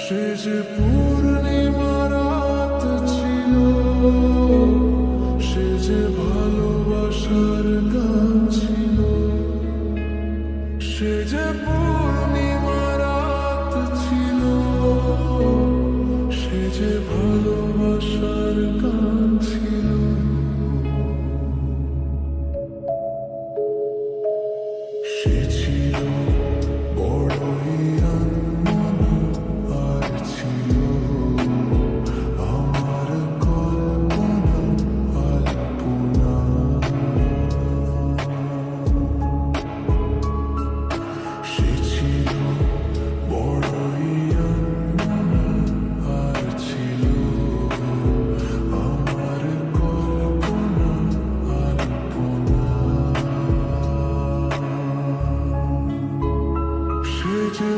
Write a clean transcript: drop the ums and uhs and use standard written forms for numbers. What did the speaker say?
সে যে পূর্ণিমা রাত ছিল, সে যে ভালোবাসার গান ছিল। সে যে পূর্ণিমা রাত ছিল, সে যে ভালোবাসার গান ছিল। সে ছিল বড়ই আনমনা, আর ছিল আমার কল্পনা আলপনা। সে ছিল বড়ই আনমনা, আর ছিল আমার কল্পনা আলপনা। সে যে